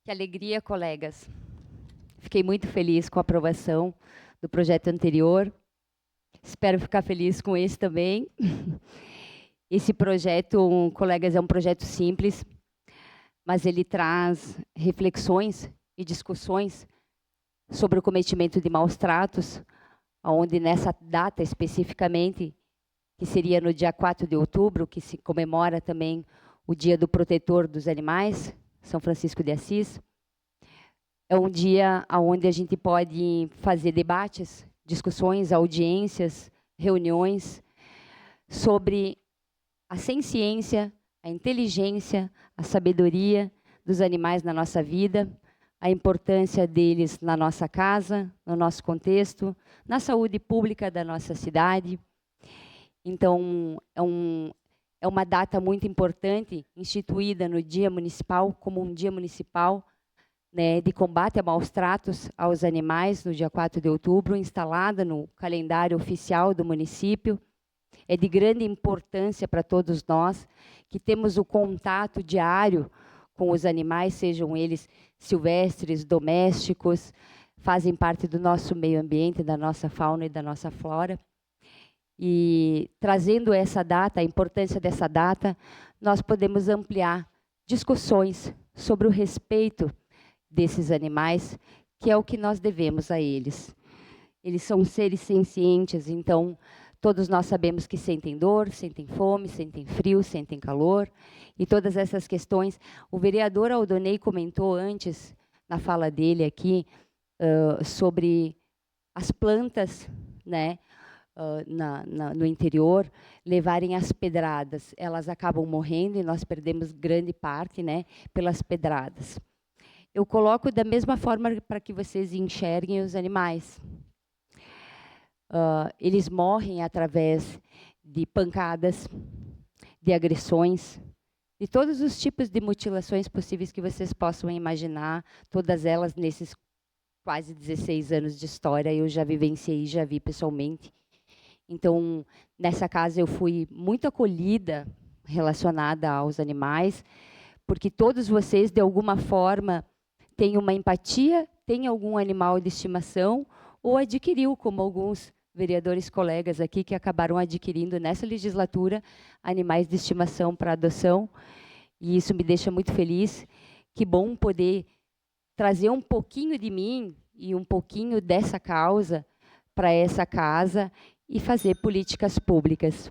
Que alegria, colegas. Fiquei muito feliz com a aprovação do projeto anterior. Espero ficar feliz com esse também. Esse projeto, colegas, é um projeto simples, mas ele traz reflexões e discussões sobre o cometimento de maus tratos, onde nessa data especificamente, que seria no dia 4 de outubro, que se comemora também o Dia do Protetor dos Animais, São Francisco de Assis. É um dia onde a gente pode fazer debates, discussões, audiências, reuniões sobre a ciência, a inteligência, a sabedoria dos animais na nossa vida, a importância deles na nossa casa, no nosso contexto, na saúde pública da nossa cidade. Então, é uma data muito importante, instituída no Dia Municipal, como um Dia Municipal, né, de combate a maus tratos aos animais, no dia 4 de outubro, instalada no calendário oficial do município. É de grande importância para todos nós, que temos o contato diário com os animais, sejam eles silvestres, domésticos, fazem parte do nosso meio ambiente, da nossa fauna e da nossa flora. E trazendo essa data, a importância dessa data, nós podemos ampliar discussões sobre o respeito desses animais, que é o que nós devemos a eles. Eles são seres sencientes, então todos nós sabemos que sentem dor, sentem fome, sentem frio, sentem calor, e todas essas questões. O vereador Aldonei comentou antes, na fala dele aqui, sobre as plantas, né, no interior, levarem as pedradas. Elas acabam morrendo e nós perdemos grande parte, né, pelas pedradas. Eu coloco da mesma forma para que vocês enxerguem os animais. Eles morrem através de pancadas, de agressões, de todos os tipos de mutilações possíveis que vocês possam imaginar, todas elas nesses quase 16 anos de história, eu já vivenciei, já vi pessoalmente. Então, nessa casa eu fui muito acolhida relacionada aos animais, porque todos vocês, de alguma forma, têm uma empatia, têm algum animal de estimação, ou adquiriu, como alguns vereadores colegas aqui, que acabaram adquirindo nessa legislatura, animais de estimação para adoção, e isso me deixa muito feliz. Que bom poder trazer um pouquinho de mim e um pouquinho dessa causa para essa casa e fazer políticas públicas.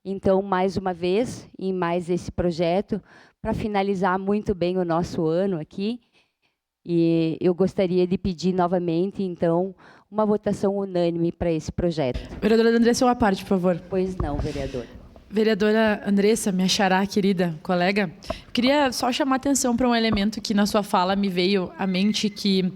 Então, mais uma vez, em mais esse projeto, para finalizar muito bem o nosso ano aqui, e eu gostaria de pedir novamente, então, uma votação unânime para esse projeto. Vereadora Andressa, uma parte, por favor. Pois não, vereador. Vereadora Andressa, minha xará, querida colega, queria só chamar atenção para um elemento que na sua fala me veio à mente, que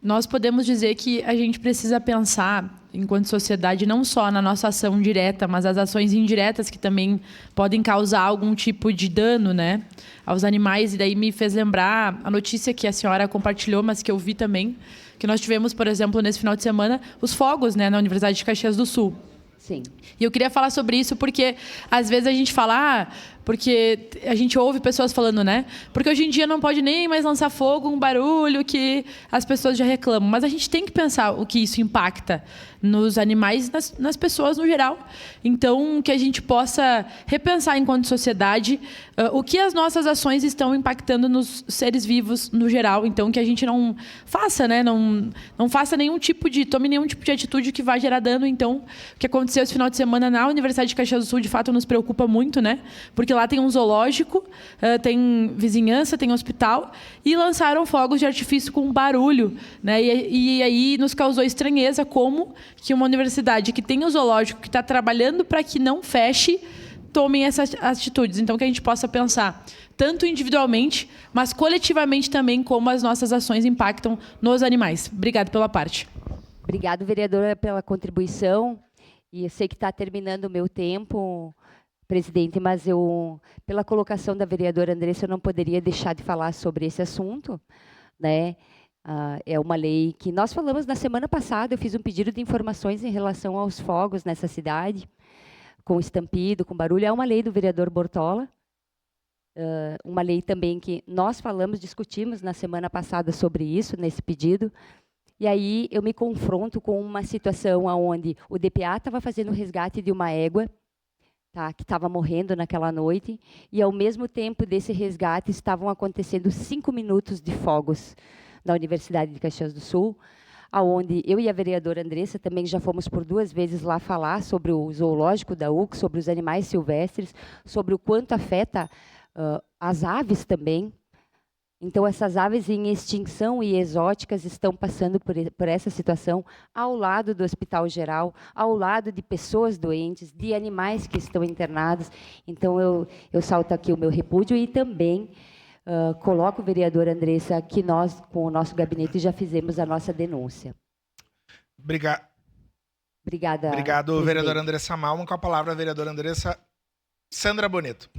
nós podemos dizer que a gente precisa pensar, enquanto sociedade, não só na nossa ação direta, mas as ações indiretas que também podem causar algum tipo de dano, né, aos animais. E daí me fez lembrar a notícia que a senhora compartilhou, mas que eu vi também, que nós tivemos, por exemplo, nesse final de semana, os fogos, né, na Universidade de Caxias do Sul. Sim. E eu queria falar sobre isso porque, às vezes, a gente fala... porque a gente ouve pessoas falando, né? Porque hoje em dia não pode nem mais lançar fogo, um barulho que as pessoas já reclamam. Mas a gente tem que pensar o que isso impacta nos animais e nas pessoas no geral. Então, que a gente possa repensar enquanto sociedade o que as nossas ações estão impactando nos seres vivos no geral. Então, que a gente não faça, né? Não faça tome nenhum tipo de atitude que vá gerar dano. Então, o que aconteceu esse final de semana na Universidade de Caxias do Sul, de fato, nos preocupa muito, né? Porque lá tem um zoológico, tem vizinhança, tem hospital, e lançaram fogos de artifício com barulho, né? E aí nos causou estranheza como que uma universidade que tem um zoológico, que está trabalhando para que não feche, tomem essas atitudes. Então, que a gente possa pensar, tanto individualmente, mas coletivamente também, como as nossas ações impactam nos animais. Obrigada pela parte. Obrigada, vereadora, pela contribuição. E eu sei que está terminando o meu tempo, presidente, mas pela colocação da vereadora Andressa, eu não poderia deixar de falar sobre esse assunto, né? É uma lei que nós falamos na semana passada. Eu fiz um pedido de informações em relação aos fogos nessa cidade, com estampido, com barulho. É uma lei do vereador Bortola, uma lei também que nós discutimos na semana passada sobre isso, nesse pedido. E aí eu me confronto com uma situação onde o DPA estava fazendo o resgate de uma égua, tá, que estava morrendo naquela noite, e ao mesmo tempo desse resgate estavam acontecendo 5 minutos de fogos na Universidade de Caxias do Sul, aonde eu e a vereadora Andressa também já fomos por 2 vezes lá falar sobre o zoológico da UC, sobre os animais silvestres, sobre o quanto afeta as aves também. Então, essas aves em extinção e exóticas estão passando por essa situação ao lado do Hospital Geral, ao lado de pessoas doentes, de animais que estão internados. Então, eu salto aqui o meu repúdio e também coloco, vereadora Andressa, que nós, com o nosso gabinete, já fizemos a nossa denúncia. Obrigado, presidente. vereadora Andressa Malman. Com a palavra, a vereadora Andressa Sandra Bonito.